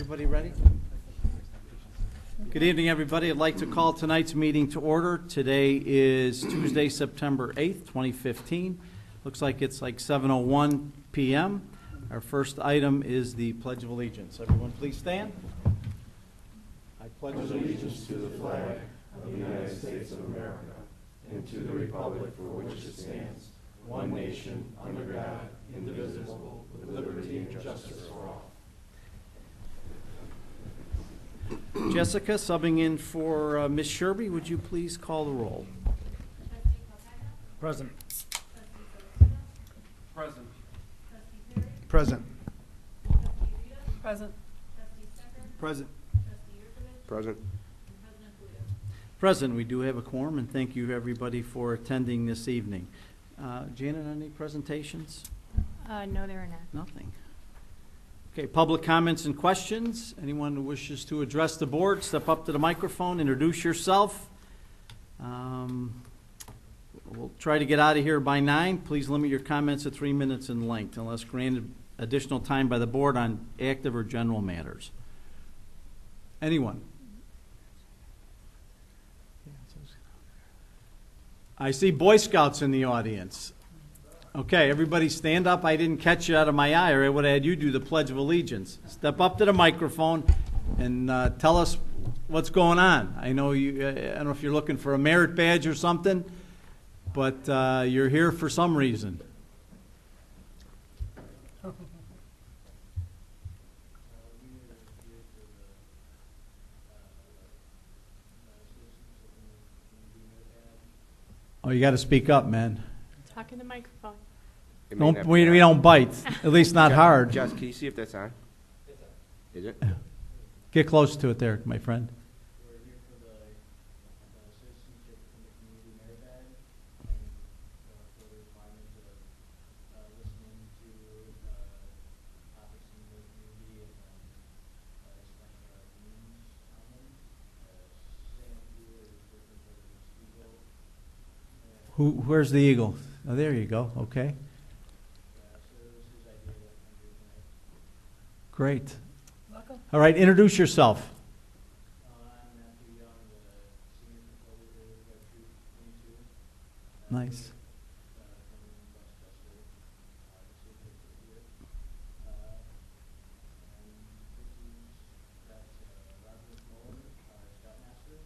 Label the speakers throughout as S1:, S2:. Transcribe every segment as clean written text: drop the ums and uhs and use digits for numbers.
S1: Everybody ready? Good evening, everybody. I'd like to call tonight's meeting to order. Today is Tuesday, September 8th, 2015. Looks like it's like 7:01 p.m. Our first item is the Pledge of Allegiance. Everyone please stand. I pledge allegiance to the flag of the United States of America and to the republic for which it stands, one nation, under God, indivisible, with liberty and justice for all. Jessica, subbing in for Ms. Sherby, would you please call the roll?
S2: Present.
S3: Present.
S2: Present.
S4: Present.
S2: Present.
S3: Present.
S1: Present, we do have a quorum, and thank you everybody for attending this evening. Janet, any presentations?
S4: No, there are not.
S1: Nothing. Okay, public comments and questions. Anyone who wishes to address the board, step up to the microphone, introduce yourself. We'll try to get out of here by 9. Please limit your comments to 3 minutes in length unless granted additional time by the board on active or general matters. Anyone? I see Boy Scouts in the audience. Okay, everybody stand up. I didn't catch you out of my eye, or I would have had you do the Pledge of Allegiance. Step up to the microphone and tell us what's going on. I know you. I don't know if you're looking for a merit badge or something, but you're here for some reason. Oh, you got to speak up, man.
S4: Talk in the microphone.
S1: We don't bite, at least not hard.
S3: Jess, can you see if that's on? Is it?
S1: Get close to it there, my friend.
S5: We're here for the citizenship in the community merit badge and for the requirement of listening to topics in the community and expressing our opinions on them. Sam here is working for the Eagle.
S1: Where's the eagle? Oh, there you go. Okay. Great.
S4: Welcome.
S1: All right, introduce yourself.
S5: I'm Matthew Young, the senior controller here at Troop 22.
S1: Nice.
S5: From Westchester. Here. And that's Roger Muller, our scoutmaster.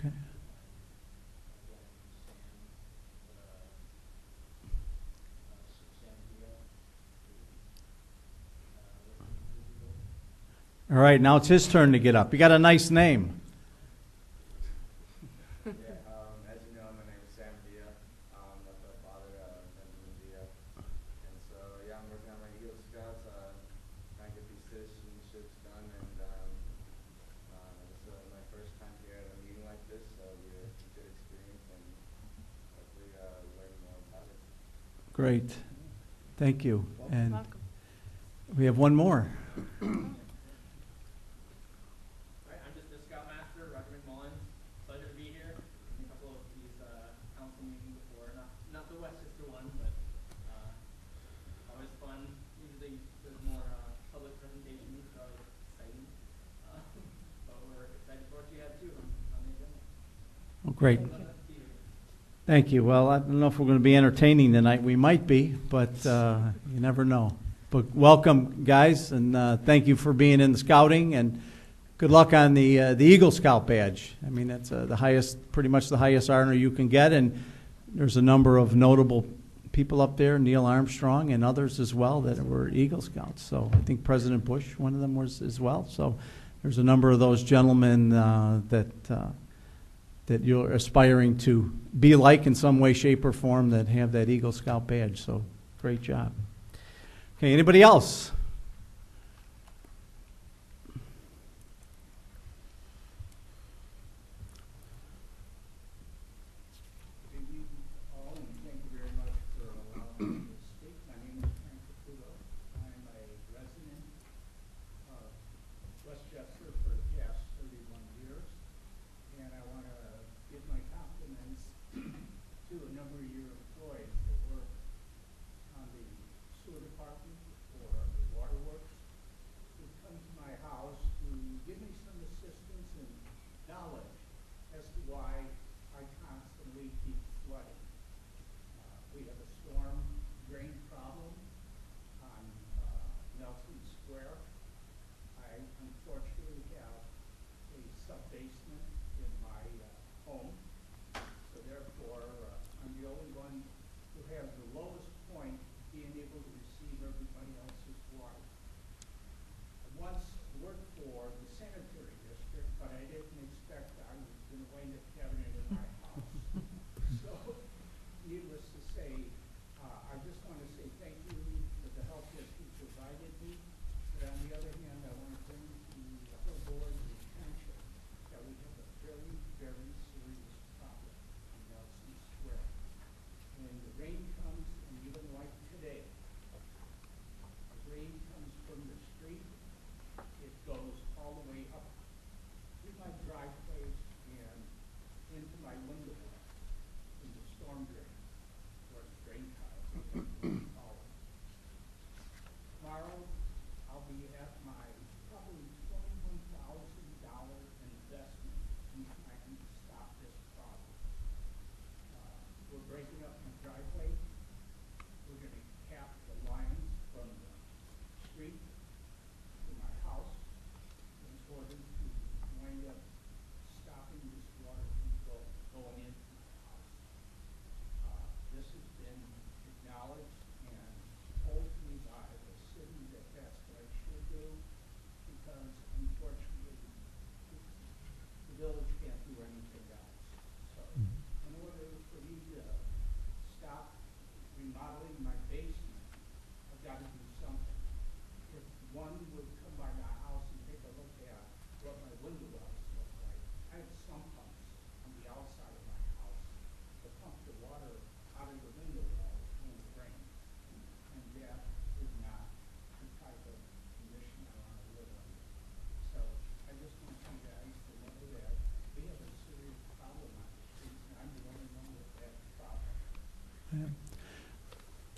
S1: Okay. All right, now it's his turn to get up. You got a nice name.
S6: As you know, my name is Sam Dia. I'm the father of Benjamin Dia. And so, I'm working on my Eagle Scouts, trying to get these citizenships done. And this is my first time here at a meeting like this, so it's a good experience and hopefully learn more about it.
S1: Great. Thank you. And
S4: Welcome.
S1: we have one more.
S7: Not the Westchester one, but always fun. Usually there's more public presentations, so it's exciting. But we're excited for what you have too on the agenda.
S1: Oh, great. Thank you. Well, I don't know if we're going to be entertaining tonight. We might be, but you never know. But welcome, guys, and thank you for being in the scouting, and good luck on the Eagle Scout badge. I mean, that's the highest, pretty much the highest honor you can get, and there's a number of notable people up there, Neil Armstrong and others as well, that were Eagle Scouts. So I think President Bush, one of them was as well. So there's a number of those gentlemen that you're aspiring to be like in some way, shape, or form that have that Eagle Scout badge. So great job. Okay, anybody else?
S5: Westchester for the past 31 years, and I want to give my compliments to a number of your employees that work on the sewer department or the waterworks who come to my house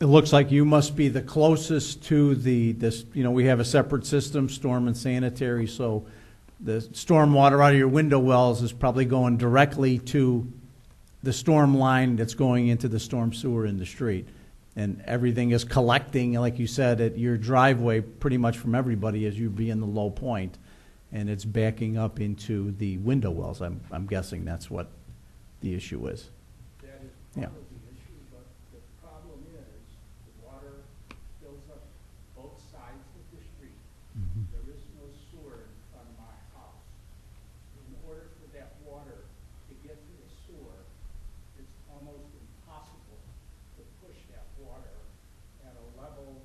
S1: It looks like you must be the closest to this, we have a separate system, storm and sanitary, so the storm water out of your window wells is probably going directly to the storm line that's going into the storm sewer in the street. And everything is collecting, like you said, at your driveway pretty much from everybody as you be in the low point, and it's backing up into the window wells. I'm guessing that's what the issue is.
S8: That is
S1: Yeah.
S8: part of the issue, but the problem is the water fills up both sides of the street. There is no sewer in front of my house. In order for that water to get to the sewer, it's almost impossible to push that water at a level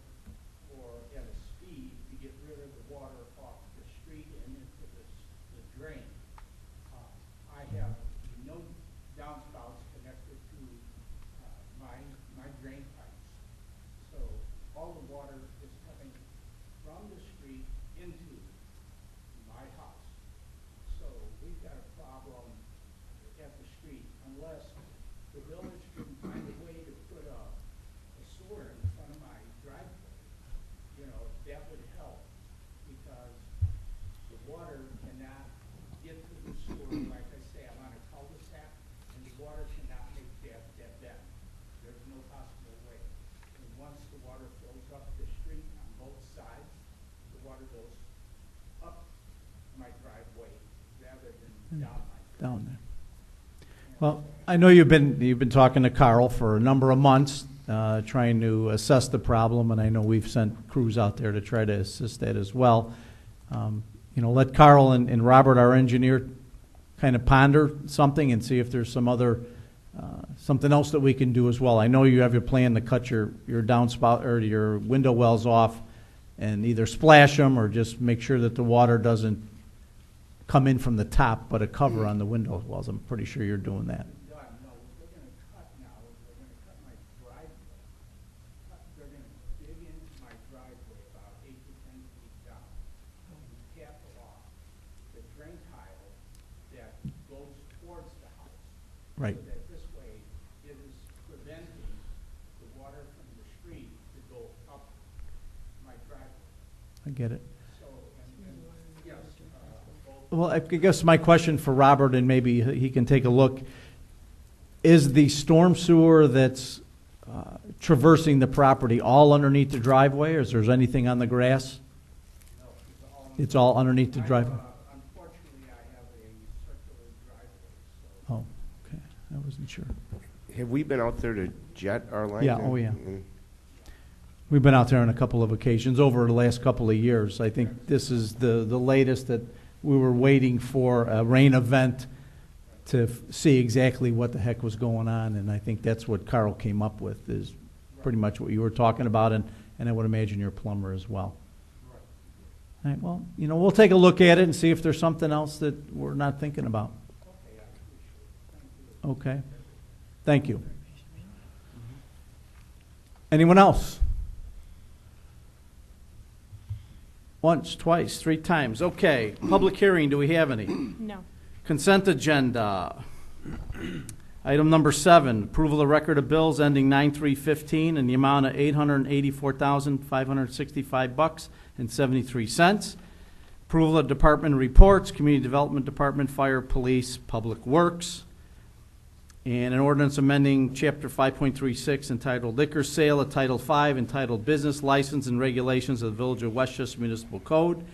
S8: or at a speed to get rid of the water off the street and into the drain. I have no downspouts connected to my drain pipes. So all the water is coming from the street into my house. So we've got a problem at the street unless the village can find a way to put a sewer in front of my driveway. That would help because the water cannot get to the sewer. Like I say, I'm on a cul-de-sac and the water cannot make that bend. There's no possible way. And once the water fills up the street on both sides, the water goes up my driveway rather than down my driveway.
S1: Down there. Well, I know you've been talking to Carl for a number of months, trying to assess the problem, and I know we've sent crews out there to try to assist that as well. Let Carl and Robert, our engineer, kind of ponder something and see if there's some other something else that we can do as well. I know you have your plan to cut your downspout or your window wells off and either splash them or just make sure that the water doesn't come in from the top, but a cover on the window wells. I'm pretty sure you're doing that.
S8: No, what they're gonna cut now is they're gonna cut my driveway. They're gonna dig into my driveway about 8 to 10 feet down and cap off the drain tile that goes towards the house.
S1: Right.
S8: So that this way it is preventing the water from the street to go up my driveway.
S1: I get it.
S8: So, and yes, both
S1: Well, I guess my question for Robert, and maybe he can take a look, is the storm sewer that's traversing the property all underneath the driveway, or is there anything on the grass?
S8: no,
S1: It's all underneath the driveway?
S8: unfortunately, I have a circular driveway, so.
S1: Oh, okay, I wasn't sure.
S3: Have we been out there to jet our lines?
S1: Yeah,
S3: in?
S1: oh, yeah.
S3: And
S1: We've been out there on a couple of occasions over the last couple of years. I think this is the latest that we were waiting for a rain event to see exactly what the heck was going on, and I think that's what Carl came up with, is pretty much what you were talking about, and I would imagine your plumber as well. All right, well, we'll take a look at it and see if there's something else that we're not thinking about. Okay. Thank you. Anyone else? Once, twice, 3 times. Okay. Public hearing, do we have any?
S4: No.
S1: Consent agenda. Item number 7, approval of record of bills ending 9/3/15 in the amount of $884,565.73. Approval of department reports, Community Development Department, Fire, Police, Public Works. And an ordinance amending Chapter 5.36 entitled Liquor Sale of Title 5 entitled Business License and Regulations of the Village of Westchester Municipal Code.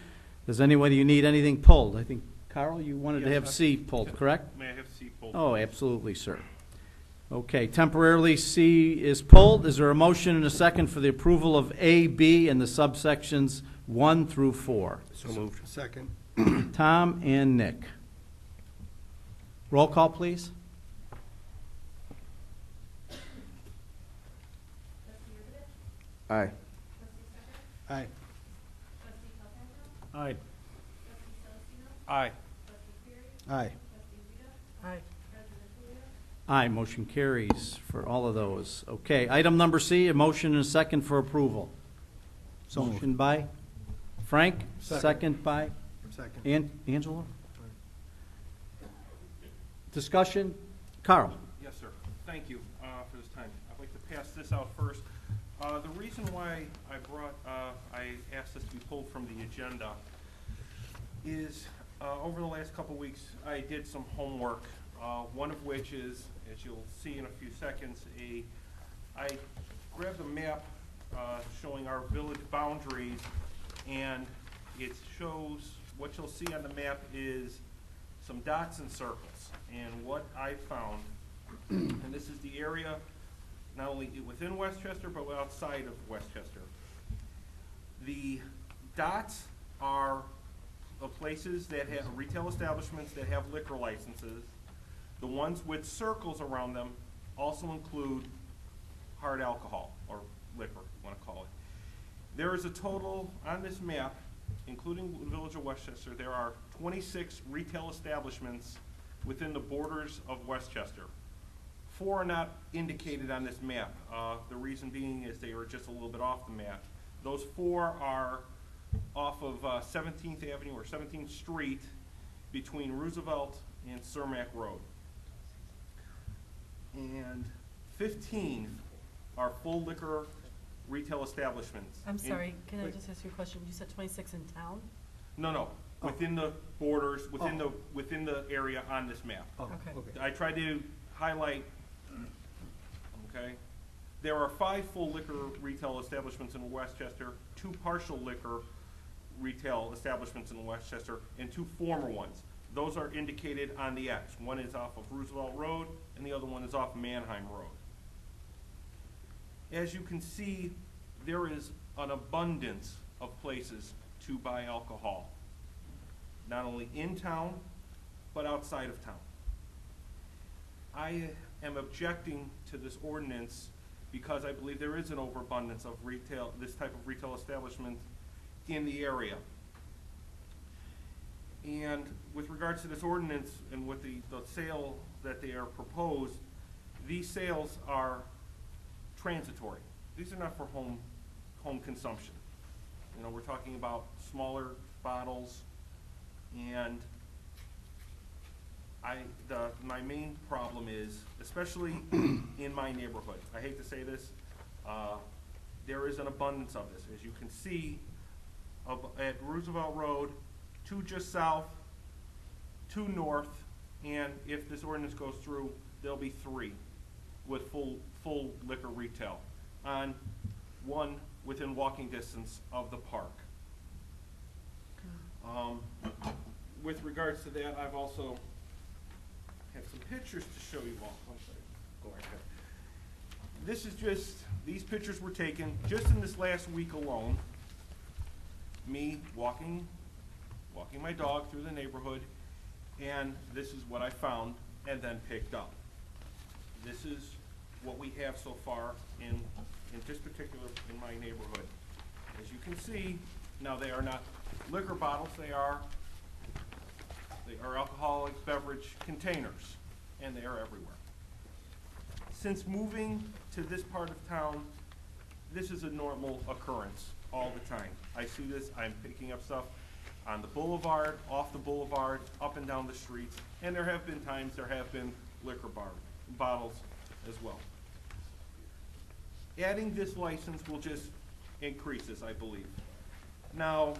S1: Does anybody, you need anything pulled? I think, Carl, you wanted to have C pulled, correct?
S9: May I have C pulled?
S1: Oh, absolutely, sir. Okay, temporarily C is pulled. Is there a motion and a second for the approval of A, B, and the subsections 1 through 4?
S3: So moved.
S2: Second.
S1: Tom and Nick. Roll call, please.
S3: Aye.
S2: Aye.
S9: Aye. Aye.
S2: Aye.
S1: Aye, motion carries for all of those. Okay, item number C, a motion and a second for approval.
S2: So moved.
S1: Motion by Frank,
S2: Second.
S1: second by
S2: Second.
S1: Angela. Discussion? Carl?
S9: Yes, sir. Thank you for this time. I'd like to pass this out first. The reason why I asked this to be pulled from the agenda is, over the last couple weeks, I did some homework, one of which is, as you'll see in a few seconds, I grabbed a map showing our village boundaries, and it shows, what you'll see on the map is some dots and circles. And what I found, and this is the area not only within Westchester, but outside of Westchester. The dots are the places that have retail establishments that have liquor licenses. The ones with circles around them also include hard alcohol, or liquor, you want to call it. There is a total, on this map, including the village of Westchester, there are 26 retail establishments within the borders of Westchester. 4 are not indicated on this map. The reason being is they are just a little bit off the map. Those 4 are off of 17th Avenue or 17th Street between Roosevelt and Cermak Road. And 15 are full liquor retail establishments.
S10: I'm sorry, can I
S9: wait.
S10: just ask you a question? You said 26 in town?
S9: No, within the borders, within the area on this map.
S2: Oh,
S10: Okay.
S2: okay.
S9: I tried to highlight, okay? There are 5 full liquor retail establishments in Westchester, 2 partial liquor retail establishments in Westchester, and 2 former ones. Those are indicated on the X. One is off of Roosevelt Road, and the other one is off Mannheim Road. As you can see, there is an abundance of places to buy alcohol, not only in town, but outside of town. I am objecting to this ordinance because I believe there is an overabundance of retail, this type of retail establishment in the area. And with regards to this ordinance and with the sale that they are proposed, these sales are transitory. These are not for home consumption. You know, we're talking about smaller bottles, and my main problem is, especially in my neighborhood, I hate to say this, there is an abundance of this. As you can see, at Roosevelt Road, 2 just south, 2 north, and if this ordinance goes through, there'll be 3 with full liquor retail, on 1 within walking distance of the park. With regards to that, I've also have some pictures to show you all. I'm sorry, go right ahead. This is just, these pictures were taken just in this last week alone. Me walking my dog through the neighborhood, and this is what I found and then picked up. This is what we have so far in just particular in my neighborhood. As you can see, now they are not liquor bottles, they are alcoholic beverage containers, and they are everywhere. Since moving to this part of town, this is a normal occurrence all the time. I see this, I'm picking up stuff on the boulevard, off the boulevard, up and down the streets, and there have been times there have been liquor bottles as well. Adding this license will just increase this, I believe. Now,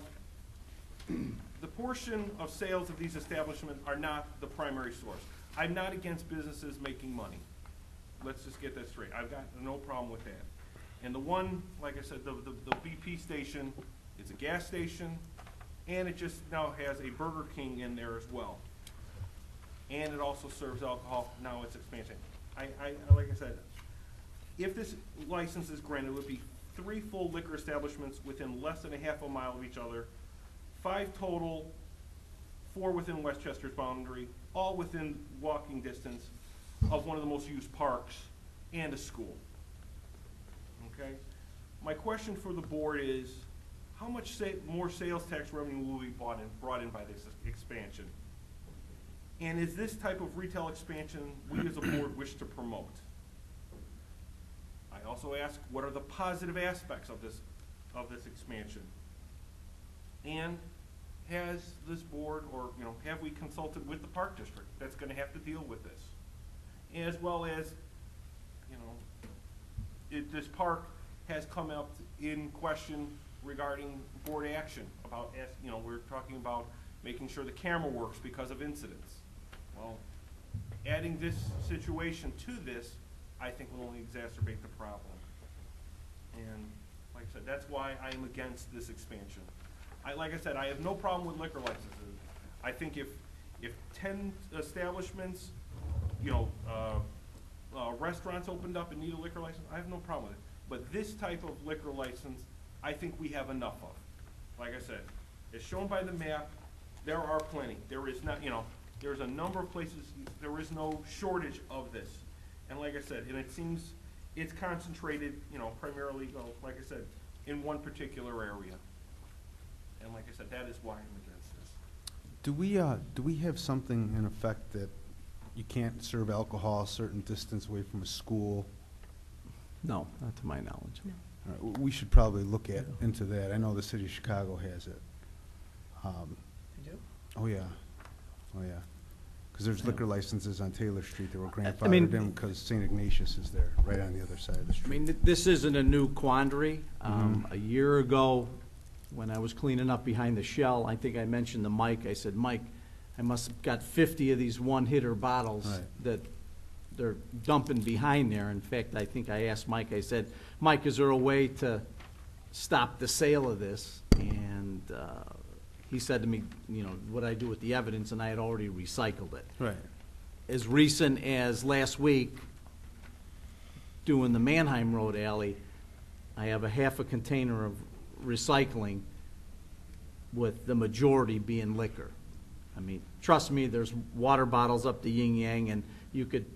S9: the portion of sales of these establishments are not the primary source. I'm not against businesses making money. Let's just get that straight. I've got no problem with that. And the one, like I said, the BP station, it's a gas station, and it just now has a Burger King in there as well. And it also serves alcohol, now it's expansion. Like I said, if this license is granted, it would be 3 full liquor establishments within less than a half a mile of each other, 5 total, 4 within Westchester's boundary, all within walking distance of one of the most used parks and a school. Okay? My question for the board is, how much more sales tax revenue will be brought in by this expansion? And is this type of retail expansion we as a board wish to promote? I also ask, what are the positive aspects of this expansion? And has this board, or have we consulted with the park district that's going to have to deal with this? As well as, this park has come up in question regarding board action about, we're talking about making sure the camera works because of incidents. Well, adding this situation to this, I think will only exacerbate the problem. And like I said, that's why I am against this expansion. Like I said, I have no problem with liquor licenses. I think if 10 establishments, restaurants opened up and need a liquor license, I have no problem with it. But this type of liquor license, I think we have enough of. Like I said, as shown by the map, there are plenty. There is not, there's a number of places, there is no shortage of this. And like I said, and it seems it's concentrated, primarily, like I said, in one particular area. And like I said, that is why I'm against this.
S2: Do we have something in effect that you can't serve alcohol a certain distance away from a school?
S1: No, not to my knowledge.
S10: No.
S2: All right, we should probably look into that. I know the city of Chicago has it.
S10: You do?
S2: Oh, yeah. Oh, yeah. Because there's liquor licenses on Taylor Street that were
S1: mean-
S2: grandfathered in because St. Ignatius is there, right on the other side of the
S1: I
S2: street.
S1: mean, this isn't a new quandary. A year ago, when I was cleaning up behind the shell, I think I mentioned to Mike, I said, Mike, I must have got 50 of these one-hitter bottles
S2: Right.
S1: that they're dumping behind there. In fact, I think I asked Mike, I said, Mike, is there a way to stop the sale of this? And he said to me, what I do with the evidence, and I had already recycled it.
S2: Right.
S1: As recent as last week, doing the Manheim Road alley, I have a half a container of recycling with the majority being liquor. I mean, trust me, there's water bottles up the yin yang, and you could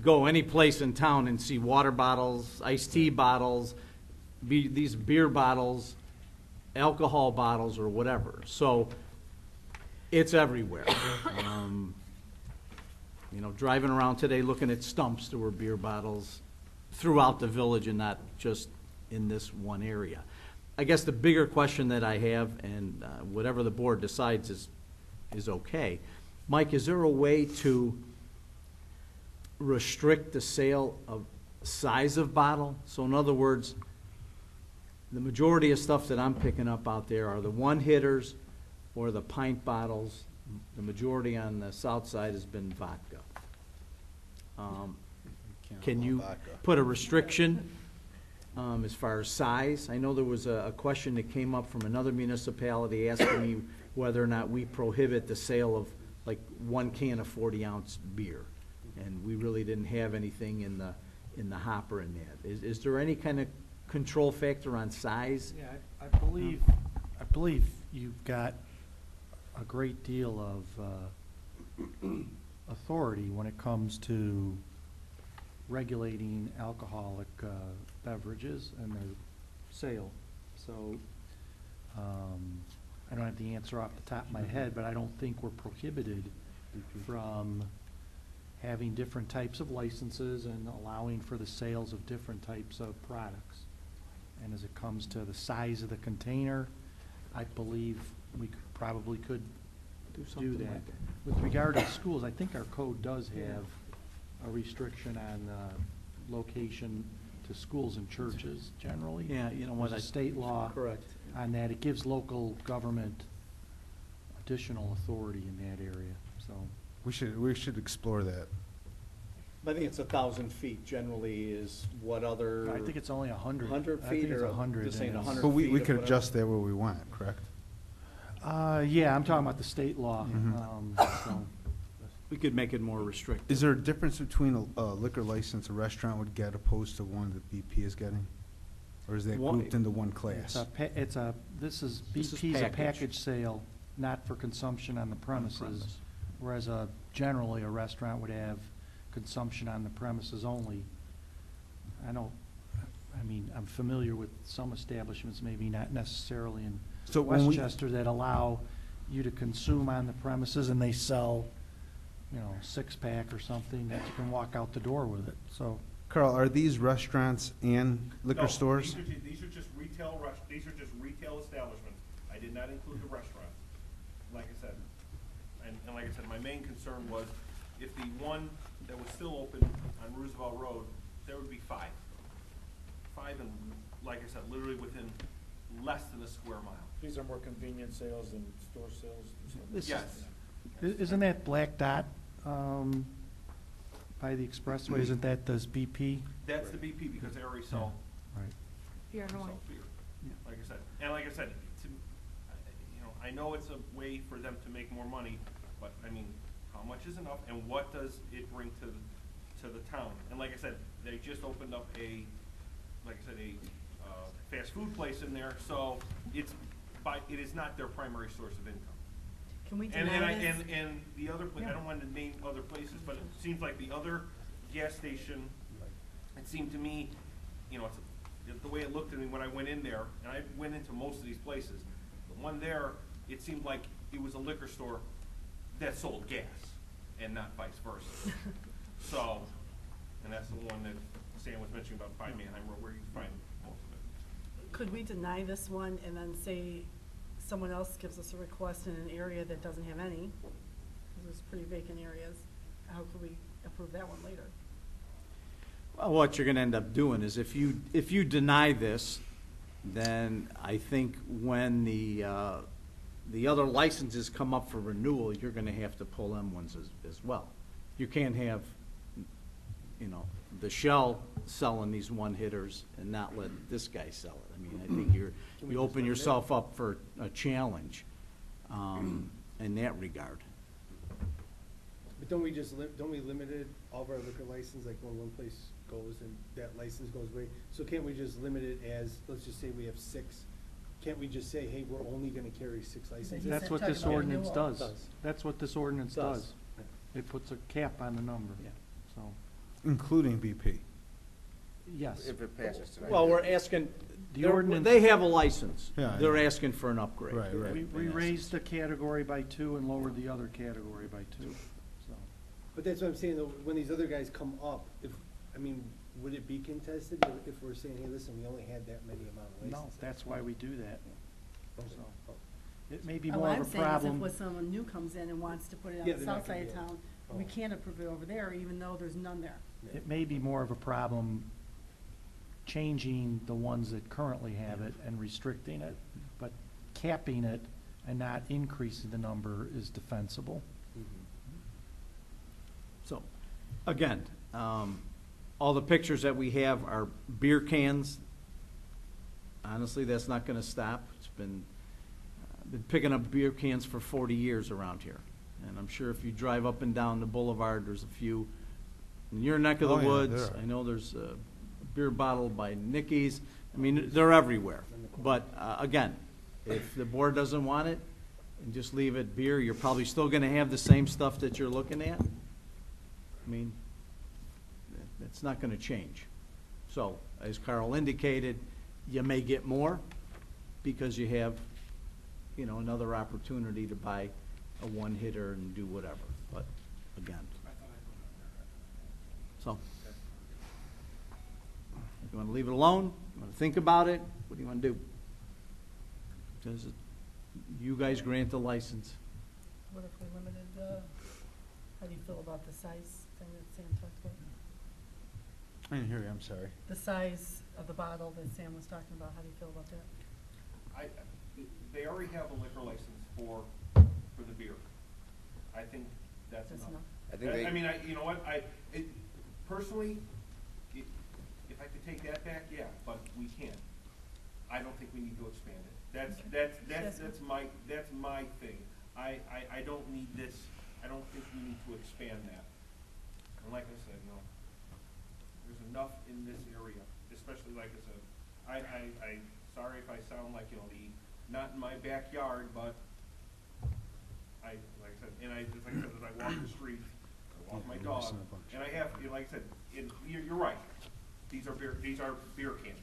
S1: go any place in town and see water bottles, iced tea bottles, these beer bottles, alcohol bottles, or whatever. So it's everywhere. Driving around today looking at stumps, there were beer bottles throughout the village and not just in this one area. I guess the bigger question that I have, and whatever the board decides is okay. Mike, is there a way to restrict the sale of size of bottle? So in other words, the majority of stuff that I'm picking up out there are the one-hitters or the pint bottles. The majority on the south side has been vodka. Can you put a restriction as far as size? I know there was a question that came up from another municipality asking me whether or not we prohibit the sale of like 1 can of 40-ounce beer. And we really didn't have anything in the hopper in that. Is there any kind of control factor on size?
S11: Yeah, I believe you've got a great deal of authority when it comes to regulating alcoholic beverages and their sale. So I don't have the answer off the top of my head, but I don't think we're prohibited from having different types of licenses and allowing for the sales of different types of products. And as it comes to the size of the container, I believe we probably could do
S1: something
S11: that.
S1: like that.
S11: With regard to schools, I think our code does have a restriction on location to schools and churches generally.
S1: Yeah, you know what?
S11: There's a state law
S1: Correct.
S11: on that. It gives local government additional authority in that area, so.
S2: We should explore that.
S1: I think it's 1,000 feet generally is what other.
S11: I think it's only 100.
S1: 100
S11: I think
S1: feet
S11: it's
S1: or
S11: 100.
S1: just saying
S11: and it's-
S1: 100
S2: But we
S1: feet of
S2: could
S1: whatever.
S2: adjust that where we want, correct?
S11: Yeah, I'm talking about the state law. So.
S1: We could make it more restrictive.
S2: Is there a difference between a liquor license a restaurant would get opposed to one that BP is getting? Or is that
S1: One-
S2: grouped into one class?
S11: This is
S1: This is
S11: BP's a
S1: package.
S11: package sale, not for consumption on the premises.
S1: premise.
S11: Whereas generally a restaurant would have consumption on the premises only. I'm familiar with some establishments, maybe not necessarily in
S2: So when we-
S11: Westchester, that allow you to consume on the premises and they sell, 6-pack or something that you can walk out the door with it, so.
S2: Carl, are these restaurants and liquor
S9: No,
S2: stores?
S9: These are just retail establishments. I did not include the restaurants, like I said. And like I said, my main concern was if the one that was still open on Roosevelt Road, there would be 5. 5 and like I said, literally within less than a square mile.
S8: These are more convenient sales than store sales and stuff.
S11: This-
S9: Yes.
S11: Isn't that black dot by the expressway, isn't that does BP?
S9: That's the BP because they already sell,
S11: Right.
S4: Beer and
S9: sell
S4: wine.
S9: beer. Like I said, and like I said, I know it's a way for them to make more money, but I mean, how much is enough, and what does it bring to the town? And like I said, they just opened up a fast food place in there, so it is not their primary source of income.
S10: Can we
S9: And
S10: deny this?
S9: and the other, I don't want to name other places, but it seems like the other gas station, it seemed to me, you know, the way it looked at me when I went in there, and I went into most of these places, the one there, it seemed like it was a liquor store that sold gas, and not vice versa. So, and that's the one that Sam was mentioning about by Manheim Road, where you find most of it.
S10: Could we deny this one and then say someone else gives us a request in an area that doesn't have any? Because there's pretty vacant areas. How could we approve that one later?
S1: Well, what you're gonna end up doing is if you deny this, then I think when the other licenses come up for renewal, you're gonna have to pull them ones as well. You can't have, you know, the Shell selling these one-hitters and not let this guy sell it. I mean, I think you open yourself up for a challenge in that regard.
S12: But don't we limit it, all of our liquor license, like when one place goes and that license goes away? So can't we just limit it as, let's just say we have 6, can't we just say, hey, we're only gonna carry 6 licenses?
S10: He's
S11: That's what
S10: talking
S11: this
S10: about
S11: ordinance
S10: renewal.
S11: does. That's what this ordinance
S1: Does.
S11: does. It puts a cap on the number,
S1: Yeah.
S11: so,
S2: Including BP.
S11: yes.
S3: If it passes tonight.
S1: Well, we're asking,
S11: The ordinance-
S1: they have a license.
S2: Yeah,
S1: They're
S2: yeah.
S1: asking for an upgrade.
S2: Right, right.
S11: We raised the category by 2 and lowered the other category by 2, so.
S12: But that's what I'm saying, though, when these other guys come up, would it be contested if we're saying, hey, listen, we only had that many amount of
S11: No,
S12: licenses?
S11: that's why we do that.
S12: Okay.
S11: So,
S12: Oh.
S11: it may be
S10: Oh,
S11: more
S10: I'm
S11: of a
S10: saying is
S11: problem.
S10: if when someone new comes in and wants to put it on
S12: Yeah,
S10: the
S12: they're not
S10: south side of
S12: gonna be
S10: town,
S12: able-
S10: we
S12: oh.
S10: can't approve it over there, even though there's none there.
S11: It may be more of a problem changing the ones that currently have it and restricting it, but capping it and not increasing the number is defensible.
S1: So, again, all the pictures that we have are beer cans. Honestly, that's not gonna stop. It's been picking up beer cans for 40 years around here. And I'm sure if you drive up and down the boulevard, there's a few. In your neck of the
S2: Oh, yeah,
S1: woods,
S2: there are.
S1: I know there's a beer bottle by Nicky's. I mean, they're everywhere. But, again, if the board doesn't want it, and just leave it beer, you're probably still gonna have the same stuff that you're looking at. I mean, that's not gonna change. So, as Carl indicated, you may get more because you have, you know, another opportunity to buy a one-hitter and do whatever, but again. So, you wanna leave it alone? You wanna think about it? What do you wanna do? Does it, you guys grant the license?
S10: What if we limited, how do you feel about the size thing that Sam talked about?
S2: I didn't hear you, I'm sorry.
S10: The size of the bottle that Sam was talking about, how do you feel about that?
S9: They already have a liquor license for the beer. I think that's
S10: That's
S9: enough.
S10: enough?
S3: I think they,
S9: You know what, personally, if I could take that back, yeah, but we can't. I don't think we need to expand it. That's my thing. I don't need this, I don't think we need to expand that. And like I said, you know, there's enough in this area, especially like I said, I sorry if I sound like, you know, not in my backyard, but like I said, as I walk the street, I walk my dog, and I have, you know, like I said, you're right. These are beer cans.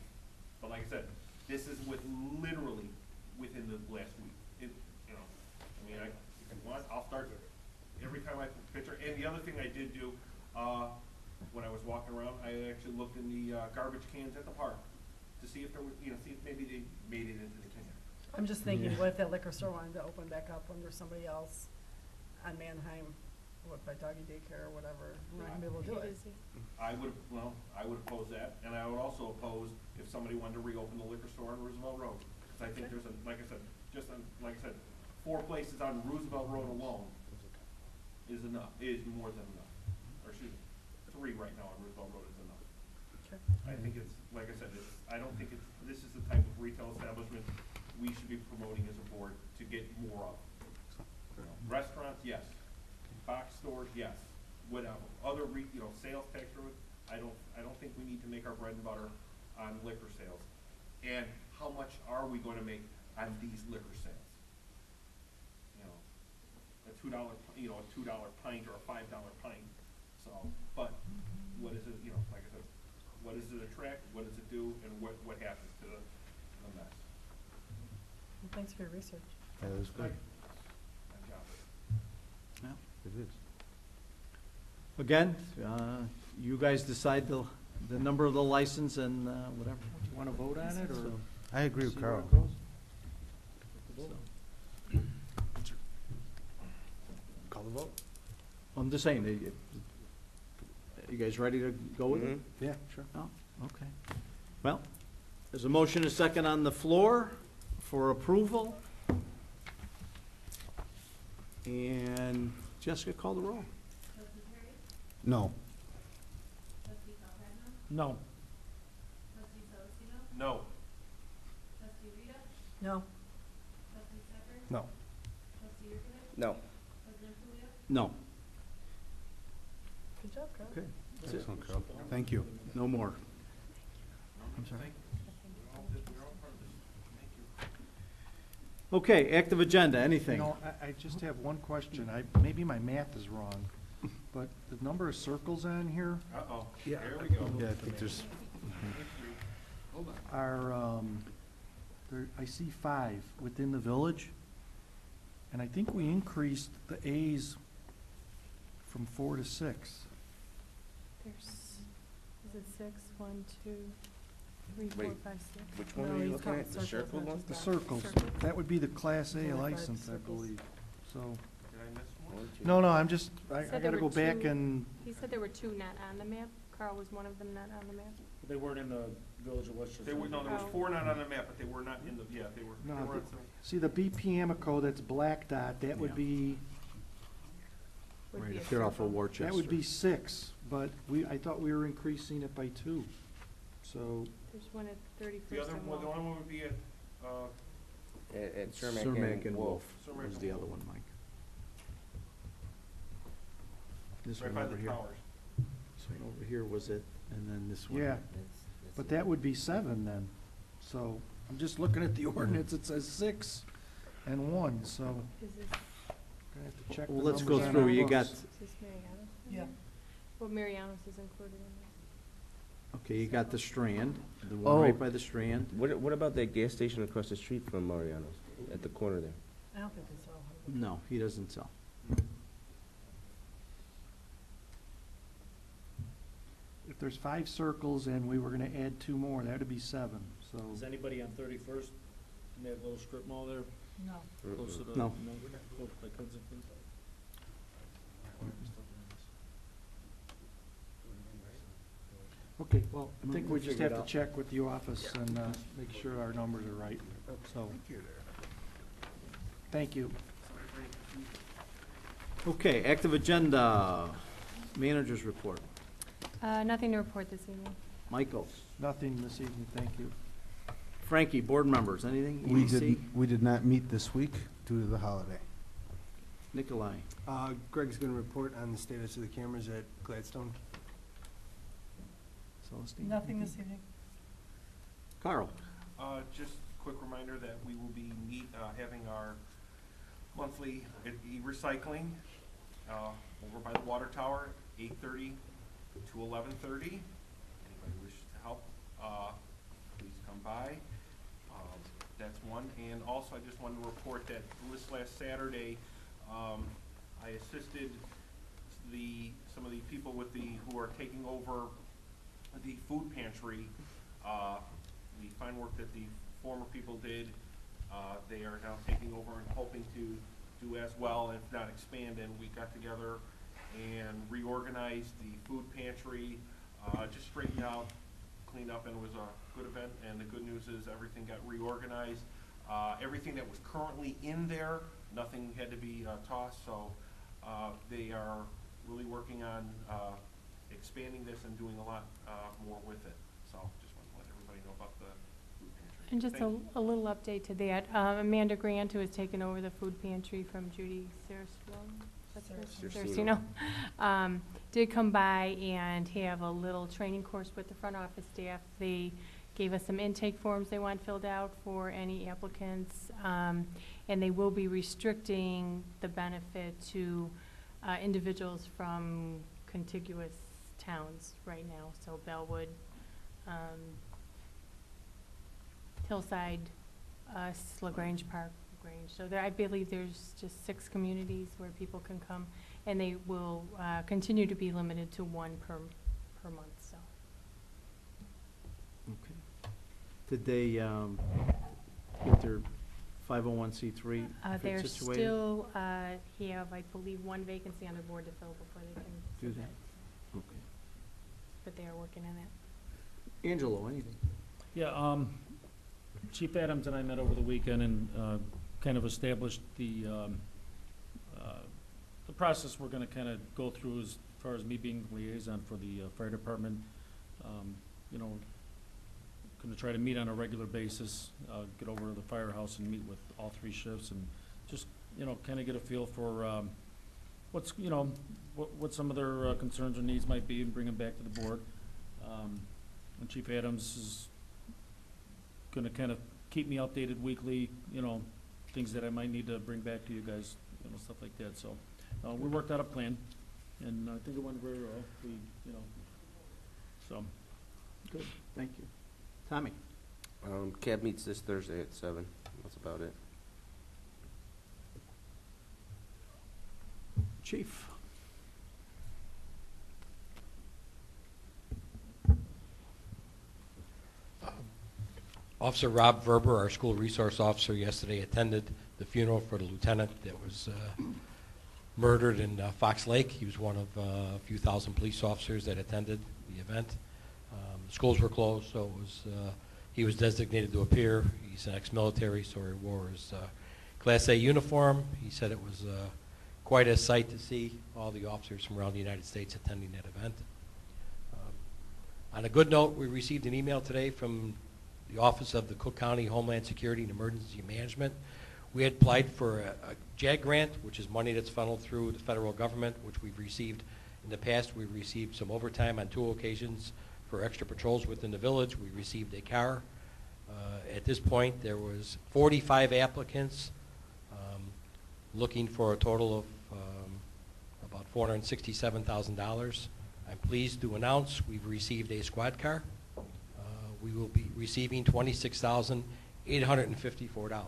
S9: But like I said, this is literally within the last week. You know, I mean, if you want, I'll start every time I picture. And the other thing I did do, when I was walking around, I actually looked in the garbage cans at the park to see if there was, see if maybe they made it into the can.
S10: I'm just thinking, what if that liquor store wanted to open back up under somebody else on Manheim? what, by doggy daycare or whatever, we're not gonna be able to do it.
S9: I would oppose that, and I would also oppose if somebody wanted to reopen the liquor store on Roosevelt Road. Because I think there's a, like I said, like I said, 4 places on Roosevelt Road alone is enough, is more than enough. Or excuse me, 3 right now on Roosevelt Road is enough.
S10: Okay.
S9: I think it's, like I said, I don't think this is the type of retail establishment we should be promoting as a board to get more of. You know, restaurants, yes. Box stores, yes. Whatever. Other sales tax revenue, I don't think we need to make our bread and butter on liquor sales. And how much are we going to make on these liquor sales? You know, a $2, a $2 pint or a $5 pint. So, but what is it? Like I said, what does it attract? What does it do? And what happens to the mess?
S10: Well, thanks for your research.
S2: That was good.
S9: My job.
S1: Yeah.
S2: It is.
S1: Again, you guys decide the number of the license and whatever.
S11: Do you want to vote on it, or?
S1: So-
S2: I agree with
S11: see where
S2: Carl.
S11: it goes?
S1: so.
S12: Call the vote?
S1: I'm just saying, you guys ready to go with it?
S12: Yeah, sure.
S1: Oh, okay. Well, there's a motion and a second on the floor for approval. And Jessica, call the roll.
S2: No.
S11: No.
S9: No.
S10: No.
S12: No.
S3: No.
S1: No.
S10: Good job, Carl.
S1: Okay. That's it.
S2: Excellent, Carl. Thank you.
S1: No more. I'm sorry.
S9: We're all part of this. Thank you.
S1: Okay, active agenda,
S11: You
S1: anything?
S11: know, I just have one question. Maybe my math is wrong, but the number of circles on here
S9: Uh-oh.
S2: Yeah.
S9: There we go.
S2: Yeah, I think there's,
S11: are, I see 5 within the village. And I think we increased the A's from 4 to 6.
S4: There's, is it 6? 1, 2, 3, 4,
S3: Wait,
S4: 5, 6.
S3: Which one
S10: No,
S3: are you
S10: he's
S3: looking
S10: counting
S3: at? The
S10: circles,
S3: circle
S10: not
S3: one?
S10: just
S11: The
S10: dots.
S11: circles, that would be the Class A
S10: Only 5
S11: license, I
S10: circles.
S11: believe. So,
S9: Did I miss one?
S3: One, two.
S11: no, I
S4: He
S11: I
S4: said
S11: gotta
S4: there
S11: go
S4: were
S11: back
S4: 2.
S11: and,
S4: He said there were 2 not on the map. Carl was one of them not on the map.
S5: They weren't in the village of Westchester.
S9: There was 4 not on the map, but they were not in the, they were
S11: No,
S9: on
S11: but-
S9: some.
S11: see the BPMCO, that's black dot, that
S1: Yeah.
S11: would be,
S4: Would
S1: Right,
S4: be a
S1: if they're off
S4: circle.
S1: of Worcester.
S11: that would be 6, but I thought we were increasing it by 2. So,
S4: There's one at 31st
S9: The other
S4: and
S9: one, the
S4: Wall.
S9: only one would be at,
S3: At Cermak
S1: Cermak
S3: and Wolf.
S9: Cermak
S1: was
S9: and
S1: the
S9: Wolf.
S1: other one, Mike. This
S9: right
S1: one
S9: by
S1: over
S9: the
S1: here.
S9: towers.
S1: This one over here was it, and then this one.
S11: yeah, but that would be 7 then. So, I'm just looking at the ordinance, it says 6 and 1, so I'm
S4: Is this,
S11: gonna have to check the
S1: Well, let's
S11: numbers
S1: go
S11: on
S1: through,
S11: our
S1: you got,
S11: books.
S4: is this Mariano's? in
S10: Yeah.
S4: there? Well, Mariano's is included in this.
S1: okay, you got the Strand, the one
S3: Oh.
S1: right by the Strand.
S3: What about that gas station across the street from Mariano's, at the corner there?
S10: I don't think it's all.
S1: No, he doesn't sell.
S11: If there's 5 circles and we were gonna add 2 more, that would be 7, so.
S5: Is anybody on 31st in that little strip mall there,
S10: No.
S5: close to the?
S1: No.
S5: Close by Kensington?
S11: Okay, well, I think
S1: We'll
S11: we just
S1: figure
S11: have
S1: it
S11: to
S1: out.
S11: check with the office and make sure our numbers are right, so. Thank you.
S1: Okay, active agenda, managers report.
S4: Nothing to report this evening.
S1: Michael,
S11: Nothing this evening, thank you.
S1: Frankie, board members, anything?
S2: we
S1: EDC?
S2: did not meet this week due to the holiday.
S1: Nikolai,
S12: Greg's gonna report on the status of the cameras at Gladstone.
S1: Celestine?
S10: Nothing this evening.
S1: Carl,
S9: Just a quick reminder that we will be having our monthly e-recycling over by the water tower, 8:30 to 11:30. Anybody wish to help, please come by. That's one. And also, I just wanted to report that this last Saturday, I assisted some of the people who are taking over the food pantry, the fine work that the former people did. They are now taking over and hoping to do as well, if not expand, and we got together and reorganized the food pantry, just straightened out, cleaned up, and it was a good event. And the good news is everything got reorganized. Everything that was currently in there, nothing had to be tossed, so they are really working on expanding this and doing a lot more with it. So just want to let everybody know about the food pantry.
S4: And just
S9: Thank you.
S4: a little update to that. Amanda Grant, who has taken over the food pantry from Judy Saracino, did come by and have a little training course with the front office staff. They gave us some intake forms they want filled out for any applicants, and they will be restricting the benefit to individuals from contiguous towns right now, so Bellwood, Hillside, LaGrange Park, LaGrange. So there, I believe there's just 6 communities where people can come, and they will continue to be limited to 1 per month. So.
S1: Okay. Did they get their 501c3
S4: They're
S1: situated?
S4: still have, I believe, 1 vacancy on their board to fill before they can
S1: Do
S4: submit.
S1: that? Okay.
S4: But they are working on that.
S1: Angelo, anything?
S13: Yeah, Chief Adams and I met over the weekend and kind of established the process we're going to kind of go through as far as me being liaison for the fire department. You know, going to try to meet on a regular basis, get over to the firehouse and meet with all 3 shifts and just, you know, kind of get a feel for what's, you know, what some of their concerns or needs might be and bring them back to the board. And Chief Adams is going to kind of keep me updated weekly, you know, things that I might need to bring back to you guys, you know, stuff like that. So we worked out a plan, and I think it went very well. We, you know, so.
S1: Good, thank you. Tommy?
S3: CAB meets this Thursday at 7. That's about it.
S1: Chief?
S14: Officer Rob Verber, our school resource officer, yesterday attended the funeral for the lieutenant that was murdered in Fox Lake. He was one of a few thousand police officers that attended the event. Schools were closed, so it was, he was designated to appear. He's an ex-military, so he wore his Class A uniform. He said it was quite a sight to see all the officers from around the United States attending that event. On a good note, we received an email today from the Office of the Cook County Homeland Security and Emergency Management. We had applied for a JAG grant, which is money that's funneled through the federal government, which we've received in the past. We've received some overtime on 2 occasions for extra patrols within the village. We received a car. At this point, there was 45 applicants looking for a total of about $467,000. I'm pleased to announce we've received a squad car. We will be receiving $26,854.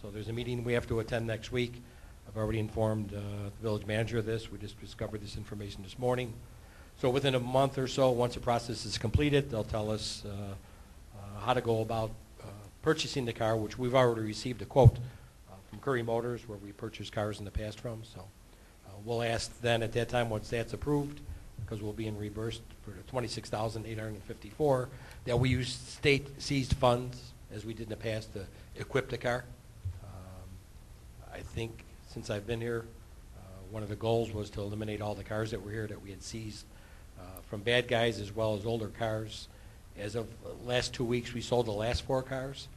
S14: So there's a meeting we have to attend next week. I've already informed the village manager of this. We just discovered this information this morning. So within a month or so, once the process is completed, they'll tell us how to go about purchasing the car, which we've already received a quote from Curry Motors, where we purchased cars in the past from. So we'll ask then at that time, once that's approved, because we'll be in reimbursed for the $26,854, that we use state seized funds, as we did in the past, to equip the car. I think since I've been here, one of the goals was to eliminate all the cars that were here that we had seized from bad guys as well as older cars. As of the last 2 weeks, we sold the last 4 cars.